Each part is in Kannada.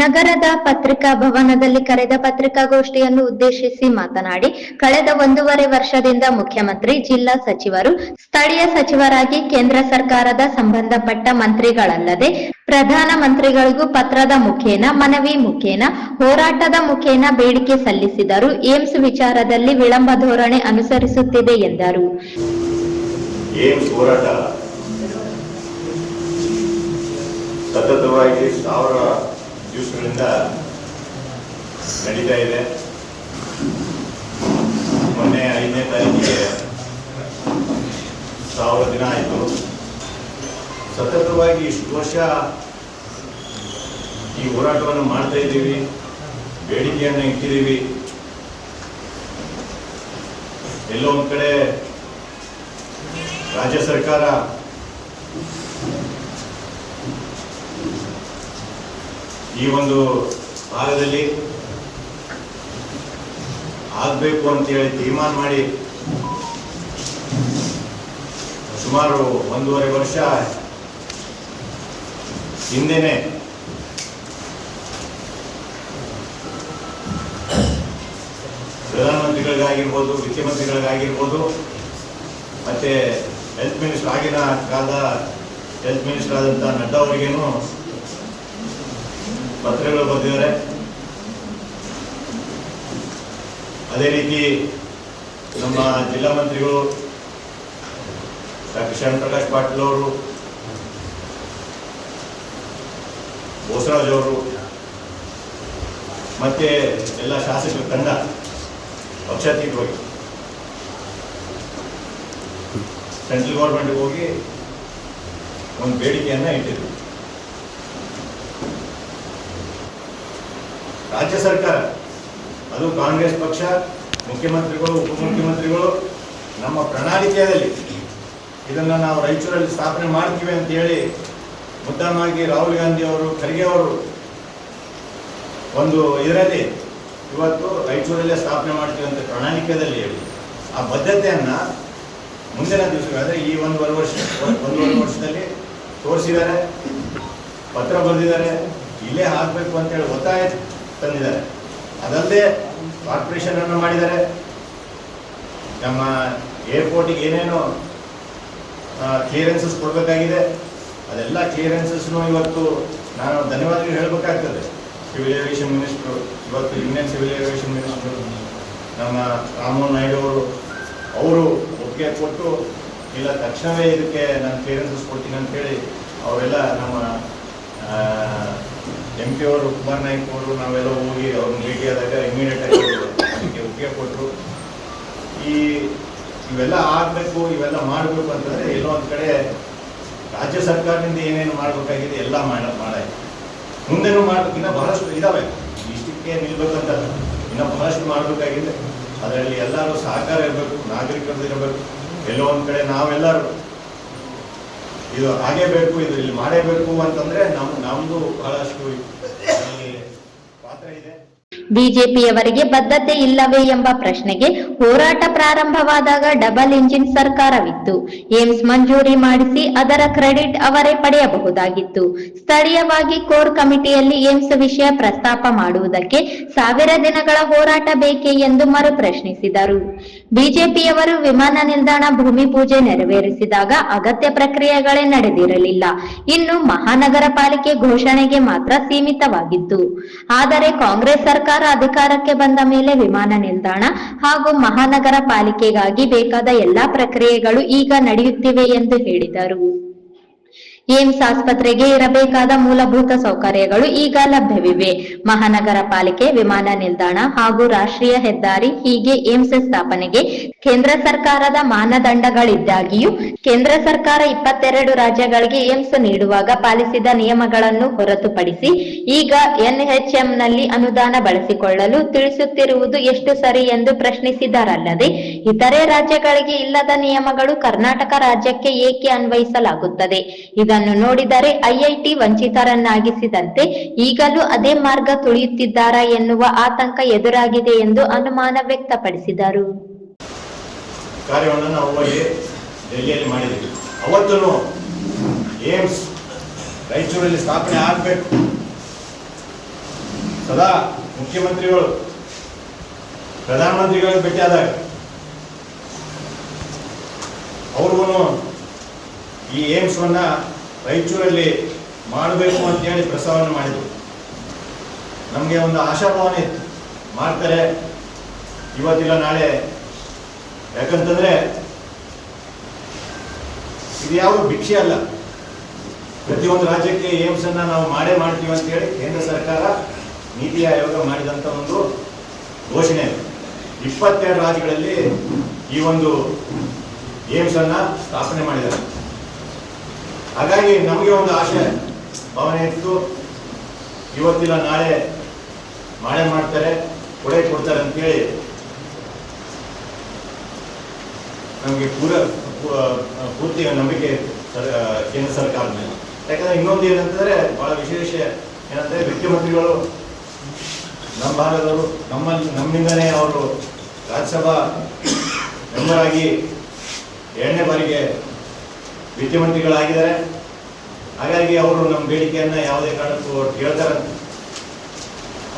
ನಗರದ ಪತ್ರಿಕಾ ಭವನದಲ್ಲಿ ಕರೆದ ಪತ್ರಿಕಾಗೋಷ್ಠಿಯನ್ನು ಉದ್ದೇಶಿಸಿ ಮಾತನಾಡಿ, ಕಳೆದ 1.5 ವರ್ಷದಿಂದ ಮುಖ್ಯಮಂತ್ರಿ, ಜಿಲ್ಲಾ ಸಚಿವರು, ಸ್ಥಳೀಯ ಸಚಿವರಾಗಿ ಕೇಂದ್ರ ಸರ್ಕಾರದ ಸಂಬಂಧಪಟ್ಟ ಮಂತ್ರಿಗಳಲ್ಲದೆ ಪ್ರಧಾನ ಮಂತ್ರಿಗಳಿಗೂ ಪತ್ರದ ಮುಖೇನ, ಮನವಿ ಮುಖೇನ, ಹೋರಾಟದ ಮುಖೇನ ಬೇಡಿಕೆ ಸಲ್ಲಿಸಿದರೂ ಏಮ್ಸ್ ವಿಚಾರದಲ್ಲಿ ವಿಳಂಬ ಧೋರಣೆ ಅನುಸರಿಸುತ್ತಿದೆ ಎಂದರು. ಏಮ್ಸ್ ಹೋರಾಟ ಸತತವಾಗಿ 1000 ದಿವಸಗಳಿಂದ ನಡೀತಾ ಇದೆ. ಮೊನ್ನೆ 5ನೇ ತಾರೀಕಿಗೆ 1000 ದಿನ ಆಯಿತು. ಸತತವಾಗಿ ಇಷ್ಟು ವರ್ಷ ಈ ಹೋರಾಟವನ್ನು ಮಾಡ್ತಾ ಇದ್ದೀವಿ, ಬೇಡಿಕೆಯನ್ನು ಇಟ್ಟಿದ್ದೀವಿ. ಎಲ್ಲೋ ಒಂದು ಕಡೆ ರಾಜ್ಯ ಸರ್ಕಾರ ಈ ಒಂದು ಭಾಗದಲ್ಲಿ ಆಗಬೇಕು ಅಂತೇಳಿ ತೀರ್ಮಾನ ಮಾಡಿ ಸುಮಾರು 1.5 ವರ್ಷ ಹಿಂದೆನೆ ಪ್ರಧಾನಮಂತ್ರಿಗಳಿಗಾಗಿರ್ಬೋದು, ಮುಖ್ಯಮಂತ್ರಿಗಳಿಗಾಗಿರ್ಬೋದು, ಮತ್ತೆ ಹೆಲ್ತ್ ಮಿನಿಸ್ಟರ್ ಆಗಿನ ಕಾಲದ ಹೆಲ್ತ್ ಮಿನಿಸ್ಟರ್ ಆದಂಥ ನಡ್ಡಾ ಅವರಿಗೇನು ಪತ್ರಗಳು ಬರೆದಿದ್ದಾರೆ. ಅದೇ ರೀತಿ ನಮ್ಮ ಜಿಲ್ಲಾ ಮಂತ್ರಿಗಳು ಡಾಕ್ಟರ್ ಶರಣ್ ಪ್ರಕಾಶ್ ಪಾಟೀಲ್ ಅವರು, ಬೋಸರಾಜ್ ಅವರು, ಮತ್ತೆ ಎಲ್ಲ ಶಾಸಕರ ತಂಡ ಪಕ್ಷಾತೀತವಾಗಿ ಸೆಂಟ್ರಲ್ ಗೌರ್ಮೆಂಟ್ಗೆ ಹೋಗಿ ಒಂದು ಬೇಡಿಕೆಯನ್ನು ಇಟ್ಟಿದ್ರು. ರಾಜ್ಯ ಸರ್ಕಾರ, ಅದು ಕಾಂಗ್ರೆಸ್ ಪಕ್ಷ, ಮುಖ್ಯಮಂತ್ರಿಗಳು, ಉಪಮುಖ್ಯಮಂತ್ರಿಗಳು ನಮ್ಮ ಪ್ರಣಾಳಿಕೆಯಲ್ಲಿ ಇದನ್ನು ನಾವು ರಾಯಚೂರಲ್ಲಿ ಸ್ಥಾಪನೆ ಮಾಡ್ತೀವಿ ಅಂತ ಹೇಳಿ ಮುದ್ದಾಮಾಗಿ ರಾಹುಲ್ ಗಾಂಧಿ ಅವರು, ಖರ್ಗೆ ಅವರು ಒಂದು ಇದರಲ್ಲಿ ಇವತ್ತು ರಾಯಚೂರಲ್ಲೇ ಸ್ಥಾಪನೆ ಮಾಡ್ತೀವಿ ಅಂತ ಪ್ರಣಾಳಿಕೆಯಲ್ಲಿ ಹೇಳಿ ಆ ಬದ್ಧತೆಯನ್ನು ಮುಂದಿನ ದಿವಸಗಳಾದರೆ ಈ 1.5 ವರ್ಷದಲ್ಲಿ ತೋರಿಸಿದ್ದಾರೆ, ಪತ್ರ ಬರೆದಿದ್ದಾರೆ, ಇಲ್ಲೇ ಹಾಕಬೇಕು ಅಂತೇಳಿ ಒತ್ತಾಯ ತಂದಿದ್ದಾರೆ. ಅದಲ್ಲದೆ ಕಾರ್ಪೊರೇಷನ್ ಅನ್ನು ಮಾಡಿದ್ದಾರೆ. ನಮ್ಮ ಏರ್ಪೋರ್ಟಿಗೆ ಏನೇನು ಕ್ಲಿಯರೆನ್ಸಸ್ ಕೊಡಬೇಕಾಗಿದೆ ಅದೆಲ್ಲ ಕ್ಲಿಯರೆನ್ಸಸ್ನು ಇವತ್ತು ನಾನು ಧನ್ಯವಾದಗಳು ಹೇಳಬೇಕಾಗ್ತದೆ. ಸಿವಿಲ್ ಏವಿಯೇಷನ್ ಮಿನಿಸ್ಟ್ರು, ಇವತ್ತು ಇಂಡಿಯನ್ ಸಿವಿಲ್ ಏವಿಯೇಷನ್ ಮಿನಿಸ್ಟ್ರು ನಮ್ಮ ರಾಮಮೋಹನ್ ನಾಯ್ಡು ಅವರು ಒಪ್ಪಿಗೆ ಕೊಟ್ಟು ಇಲ್ಲ ತಕ್ಷಣವೇ ಇದಕ್ಕೆ ನಾನು ಕ್ಲಿಯರೆನ್ಸಸ್ ಕೊಡ್ತೀನಿ ಅಂತೇಳಿ ಅವರೆಲ್ಲ ನಮ್ಮ MP ಅವರು, ಕುಮಾರ್ ನಾಯ್ಕ ಅವರು, ನಾವೆಲ್ಲ ಹೋಗಿ ಅವ್ರನ್ನ ಭೇಟಿಯಾದಾಗ ಇಮಿಡಿಯೇಟ್ ಆಗಿ ಅದಕ್ಕೆ ಒಪ್ಪಿಗೆ ಕೊಟ್ಟರು. ಇವೆಲ್ಲ ಆಗಬೇಕು, ಇವೆಲ್ಲ ಮಾಡಬೇಕು ಅಂತಂದರೆ ಎಲ್ಲೋ ಒಂದು ಕಡೆ ರಾಜ್ಯ ಸರ್ಕಾರದಿಂದ ಏನೇನು ಮಾಡಬೇಕಾಗಿದೆ ಎಲ್ಲ ಮಾಡಾಯ್ತು. ಮುಂದೆನೂ ಮಾಡಬೇಕು, ಇನ್ನೂ ಬಹಳಷ್ಟು ಇದ್ದಾವೆ. ಇಷ್ಟಕ್ಕೆ ನಿಲ್ಬೇಕಂತ ಇನ್ನೂ ಬಹಳಷ್ಟು ಮಾಡಬೇಕಾಗಿದೆ. ಅದರಲ್ಲಿ ಎಲ್ಲರೂ ಸಹಕಾರ ಇರಬೇಕು, ನಾಗರಿಕರದ್ದು ಇರಬೇಕು. ಎಲ್ಲೋ ಒಂದು ಕಡೆ ನಾವೆಲ್ಲರೂ ಇದು ಹಾಗೇ ಬೇಕು, ಇದು ಇಲ್ಲಿ ಮಾಡೇಬೇಕು ಅಂತಂದ್ರೆ ನಮ್ದು ಬಹಳಷ್ಟು ಪಾತ್ರ ಇದೆ. ಬಿಜೆಪಿಯವರಿಗೆ ಬದ್ಧತೆ ಇಲ್ಲವೇ ಎಂಬ ಪ್ರಶ್ನೆಗೆ ಹೋರಾಟ ಪ್ರಾರಂಭವಾದಾಗ ಡಬಲ್ ಇಂಜಿನ್ ಸರ್ಕಾರವಿತ್ತು. ಏಮ್ಸ್ ಮಂಜೂರಿ ಮಾಡಿಸಿ ಅದರ ಕ್ರೆಡಿಟ್ ಅವರೇ ಪಡೆಯಬಹುದಾಗಿತ್ತು. ಸ್ಥಳೀಯವಾಗಿ ಕೋರ್ ಕಮಿಟಿಯಲ್ಲಿ ಏಮ್ಸ್ ವಿಷಯ ಪ್ರಸ್ತಾಪ ಮಾಡುವುದಕ್ಕೆ 1000 ದಿನಗಳ ಹೋರಾಟ ಬೇಕೇ ಎಂದು ಮರು ಪ್ರಶ್ನಿಸಿದರು. ಬಿಜೆಪಿಯವರು ವಿಮಾನ ನಿಲ್ದಾಣ ಭೂಮಿ ಪೂಜೆ ನೆರವೇರಿಸಿದಾಗ ಅಗತ್ಯ ಪ್ರಕ್ರಿಯೆಗಳೇ ನಡೆದಿರಲಿಲ್ಲ. ಇನ್ನು ಮಹಾನಗರ ಪಾಲಿಕೆ ಘೋಷಣೆಗೆ ಮಾತ್ರ ಸೀಮಿತವಾಗಿತ್ತು. ಆದರೆ ಕಾಂಗ್ರೆಸ್ ಸರ್ಕಾರ ಅಧಿಕಾರಕ್ಕೆ ಬಂದ ಮೇಲೆ ವಿಮಾನ ನಿಲ್ದಾಣ ಹಾಗೂ ಮಹಾನಗರ ಪಾಲಿಕೆಗಾಗಿ ಬೇಕಾದ ಎಲ್ಲಾ ಪ್ರಕ್ರಿಯೆಗಳು ಈಗ ನಡೆಯುತ್ತಿವೆ ಎಂದು ಹೇಳಿದರು. ಏಮ್ಸ್ ಆಸ್ಪತ್ರೆಗೆ ಇರಬೇಕಾದ ಮೂಲಭೂತ ಸೌಕರ್ಯಗಳು ಈಗ ಲಭ್ಯವಿವೆ. ಮಹಾನಗರ ಪಾಲಿಕೆ, ವಿಮಾನ ನಿಲ್ದಾಣ ಹಾಗೂ ರಾಷ್ಟ್ರೀಯ ಹೆದ್ದಾರಿ ಹೀಗೆ ಏಮ್ಸ್ ಸ್ಥಾಪನೆಗೆ ಕೇಂದ್ರ ಸರ್ಕಾರದ ಮಾನದಂಡಗಳಿದ್ದಾಗಿಯೂ ಕೇಂದ್ರ ಸರ್ಕಾರ 22 ರಾಜ್ಯಗಳಿಗೆ ಏಮ್ಸ್ ನೀಡುವಾಗ ಪಾಲಿಸಿದ ನಿಯಮಗಳನ್ನು ಹೊರತುಪಡಿಸಿ ಈಗ NHMನಲ್ಲಿ ಅನುದಾನ ಬಳಸಿಕೊಳ್ಳಲು ತಿಳಿಸುತ್ತಿರುವುದು ಎಷ್ಟು ಸರಿ ಎಂದು ಪ್ರಶ್ನಿಸಿದರಲ್ಲದೆ, ಇತರೆ ರಾಜ್ಯಗಳಿಗೆ ಇಲ್ಲದ ನಿಯಮಗಳು ಕರ್ನಾಟಕ ರಾಜ್ಯಕ್ಕೆ ಏಕೆ ಅನ್ವಯಿಸಲಾಗುತ್ತದೆ? ಇದನ್ನು ನೋಡಿದರೆ IIT ವಂಚಿತರನ್ನಾಗಿಸಿದಂತೆ ಈಗಲೂ ಅದೇ ಮಾರ್ಗ ತುಳಿಯುತ್ತಿದ್ದಾರಾ ಎನ್ನುವ ಆತಂಕ ಎದುರಾಗಿದೆ ಎಂದು ಅನುಮಾನ ವ್ಯಕ್ತಪಡಿಸಿದರು. ಕಾರ್ಯವನ್ನು ನಾವು ಡೆಲ್ಲಿಯಲ್ಲಿ ಮಾಡಿದ್ದೀವಿ. ಅವತ್ತೂ ಏಮ್ಸ್ ರಾಯಚೂರಲ್ಲಿ ಸ್ಥಾಪನೆ ಆಗಬೇಕು, ಸದಾ ಮುಖ್ಯಮಂತ್ರಿಗಳು ಪ್ರಧಾನಮಂತ್ರಿಗಳಿಗೆ ಭೇಟಿಯಾದಾಗ ಅವ್ರಿಗೂ ಈ ಏಮ್ಸ್ವನ್ನ ರಾಯಚೂರಲ್ಲಿ ಮಾಡಬೇಕು ಅಂತೇಳಿ ಪ್ರಸ್ತಾವನೆ ಮಾಡಿದರು. ನಮಗೆ ಒಂದು ಆಶಾಭಾವನೆ ಇತ್ತು, ಮಾಡ್ತಾರೆ ಇವತ್ತಿಲ್ಲ ನಾಳೆ. ಯಾಕಂತಂದ್ರೆ ಇದು ಯಾವ ಭಿಕ್ಷೆ ಅಲ್ಲ. ಪ್ರತಿಯೊಂದು ರಾಜ್ಯಕ್ಕೆ ಏಮ್ಸ್ ಅನ್ನ ನಾವು ಮಾಡೇ ಮಾಡ್ತೀವಿ ಅಂತೇಳಿ ಕೇಂದ್ರ ಸರ್ಕಾರ ನೀತಿ ಆಯೋಗ ಮಾಡಿದಂತ ಒಂದು ಘೋಷಣೆ. 22 ರಾಜ್ಯಗಳಲ್ಲಿ ಈ ಒಂದು ಏಮ್ಸ್ ಅನ್ನ ಸ್ಥಾಪನೆ ಮಾಡಿದ್ದಾರೆ. ಹಾಗಾಗಿ ನಮಗೆ ಒಂದು ಆಶೆ ಭಾವನೆ ಇತ್ತು, ಇವತ್ತಿಲ್ಲ ನಾಳೆ ಮಾಡೇ ಮಾಡ್ತಾರೆ, ಕೊಡ್ತಾರೆ ಅಂತೇಳಿ ನಮಗೆ ಪೂರ್ತಿ ನಂಬಿಕೆ ಕೇಂದ್ರ ಸರ್ಕಾರದ ಮೇಲೆ. ಯಾಕಂದ್ರೆ ಇನ್ನೊಂದು ಏನಂತಂದ್ರೆ ಬಹಳ ವಿಶೇಷ ಏನಂದ್ರೆ ಮುಖ್ಯಮಂತ್ರಿಗಳು ನಮ್ಮ ಭಾಗದವರು, ನಮ್ಮಿಂದನೇ ಅವರು ರಾಜ್ಯಸಭಾ ಮೆಂಬರ್ ಆಗಿ 2ನೇ ಬಾರಿಗೆ ವಿದ್ಯಾಮಂತ್ರಿಗಳಾಗಿದ್ದಾರೆ. ಹಾಗಾಗಿ ಅವರು ನಮ್ಮ ಬೇಡಿಕೆಯನ್ನ ಯಾವುದೇ ಕಾರಣಕ್ಕೂ ಕೇಳ್ತಾರೆ.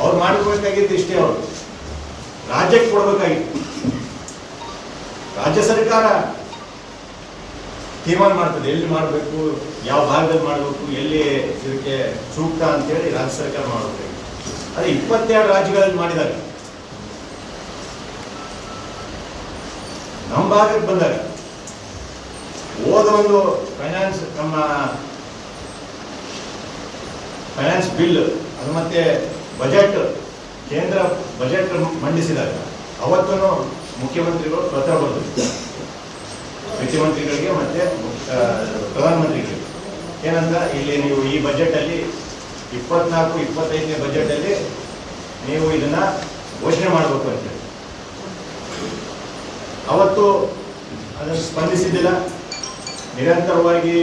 ಅವ್ರು ಮಾಡಬೇಕಾಗಿದ್ದು ಇಷ್ಟೇ, ಅವರು ರಾಜ್ಯಕ್ಕೆ ಕೊಡಬೇಕಾಗಿತ್ತು. ರಾಜ್ಯ ಸರ್ಕಾರ ತೀರ್ಮಾನ ಮಾಡ್ತದೆ ಎಲ್ಲಿ ಮಾಡಬೇಕು, ಯಾವ ಭಾಗದಲ್ಲಿ ಮಾಡಬೇಕು, ಎಲ್ಲಿ ಇದಕ್ಕೆ ಸೂಕ್ತ ಅಂತೇಳಿ ರಾಜ್ಯ ಸರ್ಕಾರ ಮಾಡಬೇಕು. ಅದೇ 22 ರಾಜ್ಯಗಳಲ್ಲಿ ಮಾಡಿದಾಗ ನಮ್ಮ ಭಾಗಕ್ಕೆ ಬಂದಾಗ ಹೋದ ಒಂದು ನಮ್ಮ ಫೈನಾನ್ಸ್ ಬಿಲ್ ಅದು ಮತ್ತೆ ಬಜೆಟ್, ಕೇಂದ್ರ ಬಜೆಟ್ ಮಂಡಿಸಿದಾಗ ಅವತ್ತೂ ಮುಖ್ಯಮಂತ್ರಿಗಳು ಪತ್ರ ಬರೆದರು ಮುಖ್ಯಮಂತ್ರಿಗಳಿಗೆ ಮತ್ತೆ ಪ್ರಧಾನಮಂತ್ರಿಗಳಿಗೆ. ಏನಂತ, ಇಲ್ಲಿ ನೀವು ಈ ಬಜೆಟ್ ಅಲ್ಲಿ 24-25ನೇ ಬಜೆಟ್ ಅಲ್ಲಿ ನೀವು ಇದನ್ನ ಘೋಷಣೆ ಮಾಡಬೇಕು ಅಂತೇಳಿ. ಅವತ್ತು ಅದನ್ನು ಸ್ಪಂದಿಸಿದ್ದಿಲ್ಲ, ನಿರಂತರವಾಗಿ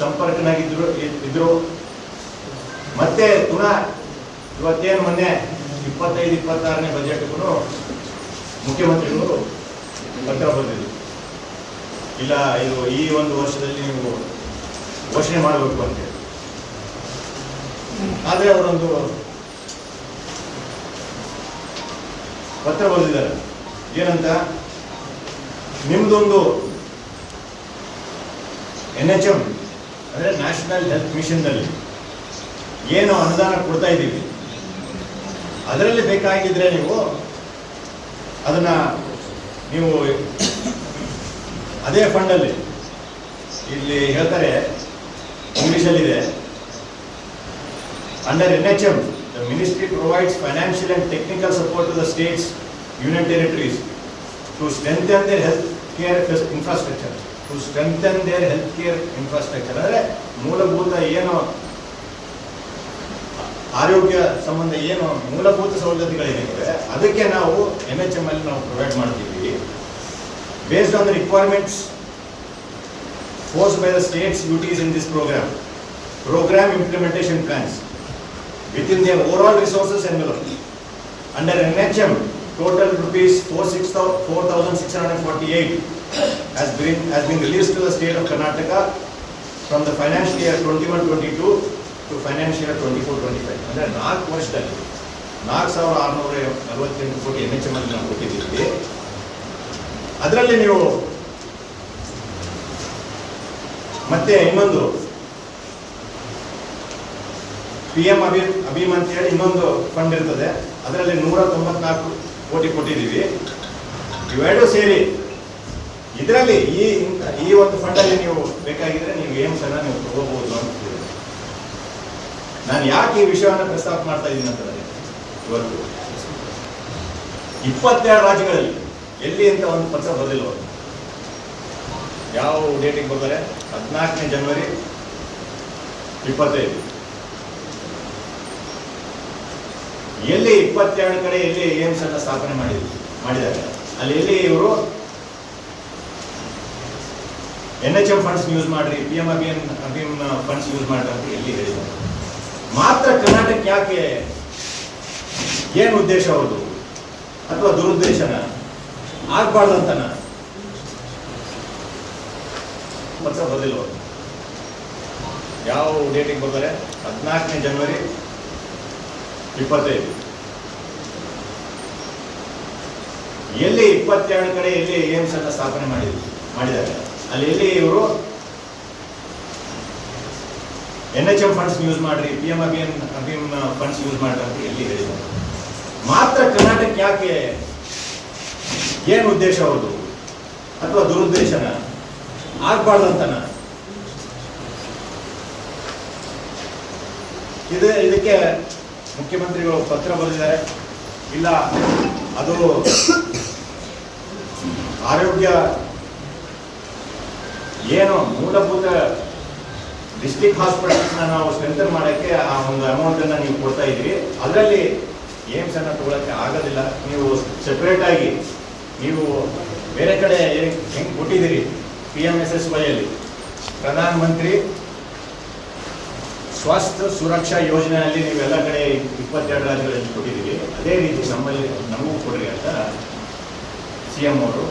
ಸಂಪರ್ಕನಾಗಿದ್ರು. ಮತ್ತೆ ಪುನಃ ಇವತ್ತೇನು ಮೊನ್ನೆ 25-26ನೇ ಬಜೆಟ್ಗೂ ಮುಖ್ಯಮಂತ್ರಿಗಳು ಪತ್ರ ಬರೆದಿದ್ರು, ಇಲ್ಲ ಇದು ಈ ಒಂದು ವರ್ಷದಲ್ಲಿ ನೀವು ಘೋಷಣೆ ಮಾಡಬೇಕು ಅಂತೇಳಿ. ಆದರೆ ಅವರೊಂದು ಪತ್ರ ಬರೆದಿದ್ದಾರೆ. ಏನಂತ, ನಿಮ್ದೊಂದು NHM ಅಂದ್ರೆ ನ್ಯಾಷನಲ್ ಹೆಲ್ತ್ ಮಿಷನ್ ನಲ್ಲಿ ಏನು ಅನುದಾನ ಕೊಡ್ತಾ ಇದ್ದೀವಿ, ಅದರಲ್ಲಿ ಬೇಕಾಗಿದ್ರೆ ನೀವು ಅದನ್ನ ಅದೇ ಫಂಡಲ್ಲಿ, ಇಲ್ಲಿ ಹೇಳ್ತಾರೆ ಇಂಗ್ಲಿಷಲ್ಲಿದೆ, under NHM the ministry provides financial and technical support to the states, union territories to strengthen their healthcare infrastructure. ಅಂದ್ರೆ ಮೂಲಭೂತ ಏನು ಆರೋಗ್ಯ ಸಂಬಂಧ ಏನು ಮೂಲಭೂತ ಸೌಲಭ್ಯಗಳಿವೆ ಅದಕ್ಕೆ ನಾವು NHM ಅಲ್ಲಿ ನಾವು ಪ್ರೊವೈಡ್ ಮಾಡ್ತೀವಿ. Based on the requirements forced by the states duties in this program implementation plans within their overall resources envelope. Under NHM, total rupees 4,648 has been released to the state of Karnataka from the financial year 21-22 to financial year 24-25. ಅಂದರೆ 4 ವರ್ಷದಲ್ಲಿ 4,648 ಕೋಟಿ NHM ಅಲ್ಲಿ ನಾವು ಕೊಟ್ಟಿದ್ದೀವಿ. ಅದರಲ್ಲಿ ನೀವು ಮತ್ತೆ ಇನ್ನೊಂದು PM ಅಭಿಮ್ ಅಂತ ಹೇಳಿ ಇನ್ನೊಂದು ಫಂಡ್ ಇರ್ತದೆ, ಅದರಲ್ಲಿ 194 ಕೋಟಿ ಕೊಟ್ಟಿದ್ದೀವಿ. ಇವೆರಡು ಸೇರಿ ಇದರಲ್ಲಿ ಈ ಒಂದು ಫಂಡಲ್ಲಿ ನೀವು ಬೇಕಾಗಿದ್ರೆ ನೀವು ಏಮ್ಸ್ ಅನ್ನ ನೀವು ತಗೋಬಹುದು ಅಂತ ಹೇಳಿ. ನಾನು ಯಾಕೆ ಈ ವಿಷಯವನ್ನು ಪ್ರಸ್ತಾಪ ಮಾಡ್ತಾ ಇದ್ದೀನಿ ಅಂತಂದ್ರೆ, ಇವತ್ತು 22 ರಾಜ್ಯಗಳಲ್ಲಿ ಎಲ್ಲಿ ಅಂತ ಒಂದು ಪತ್ರ ಬರಲಿಲ್ಲ. ಯಾವ ಡೇಟಿಗೆ ಬರ್ತಾರೆ? 14ನೇ ಜನವರಿ 25. ಎಲ್ಲಿ 22 ಕಡೆ ಎಲ್ಲಿ ಏಮ್ಸ್ ಅನ್ನ ಸ್ಥಾಪನೆ ಮಾಡಿದ್ದಾರೆ, ಅಲ್ಲಿ ಎಲ್ಲಿ ಇವರು NHM ಫಂಡ್ಸ್ ಯೂಸ್ ಮಾಡ್ರಿ, PM ಅಭಿಮ್ ಫಂಡ್ಸ್ ಯೂಸ್ ಮಾಡ್ರಿ ಅಂತ ಎಲ್ಲಿ ಹೇಳಿದ್ದಾರೆ. ಮಾತ್ರ ಕರ್ನಾಟಕ ಯಾಕೆ? ಏನು ಉದ್ದೇಶ ಹೌದು ಅಥವಾ ದುರುದ್ದೇಶನ ಆಗ್ಬಾರ್ದಂತನ ಪತ್ರ ಬರಲಿಲ್ಲ. ಯಾವ ಡೇಟಿಗೆ ಬರ್ತಾರೆ? 14ನೇ ಜನವರಿ 25 ಎಲ್ಲಿ 22 ಕಡೆ ಎಲ್ಲಿ ಏಮ್ಸ್ ಅನ್ನ ಸ್ಥಾಪನೆ ಮಾಡಿದ್ದಾರೆ ಅಲ್ಲಿ ಎಲ್ಲಿ ಇವರು NHM ಫಂಡ್ಸ್ ಯೂಸ್ ಮಾಡ್ರಿ, PM ಅಭಿಮ್ ಫಂಡ್ಸ್ ಯೂಸ್ ಮಾಡ್ರಿ ಅಂತ ಎಲ್ಲಿ ಹೇಳಿದ್ದಾರೆ? ಮಾತ್ರ ಕರ್ನಾಟಕ ಯಾಕೆ? ಏನು ಉದ್ದೇಶ ಅವ್ರದ್ದು? ಅಥವಾ ದುರುದ್ದೇಶನ ಆಗ್ಬಾರ್ದಂತನ? ಇದಕ್ಕೆ ಮುಖ್ಯಮಂತ್ರಿಗಳು ಪತ್ರ ಬರೆದಿದ್ದಾರೆ. ಇಲ್ಲ, ಅದು ಆರೋಗ್ಯ ಏನು ಮೂಲಭೂತ ಡಿಸ್ಟ್ರಿಕ್ಟ್ ಹಾಸ್ಪಿಟಲ್ಸ್ನ ನಾವು ಸ್ಟ್ರೆಂಥನ್ ಮಾಡೋಕ್ಕೆ ಆ ಒಂದು ಅಮೌಂಟನ್ನು ನೀವು ಕೊಡ್ತಾ ಇದ್ದೀರಿ, ಅದರಲ್ಲಿ ಏಮ್ಸ್ ಅನ್ನು ತಗೊಳ್ಳೋಕ್ಕೆ ಆಗೋದಿಲ್ಲ. ನೀವು ಸೆಪ್ರೇಟ್ ಆಗಿ ನೀವು ಬೇರೆ ಕಡೆ ಹೆಂಗೆ ಕೊಟ್ಟಿದ್ದೀರಿ PMSSY ಅಲ್ಲಿ ಪ್ರಧಾನ ಮಂತ್ರಿ ಸ್ವಾಸ್ಥ್ಯ ಸುರಕ್ಷಾ ಯೋಜನೆಯಲ್ಲಿ ನೀವೆಲ್ಲ ಕಡೆ 22 ರಾಜ್ಯಗಳಲ್ಲಿ ಕೊಟ್ಟಿದ್ದೀರಿ, ಅದೇ ರೀತಿ ನಮಗೂ ಕೊಡ್ರಿ ಅಂತ CM ಅವರು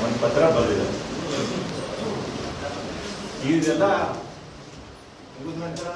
ಒಂದು ಪತ್ರ ಬರೆದಿದ್ದಾರೆ. ಇದೆಲ್ಲ ಮುಗಿದ ನಂತರ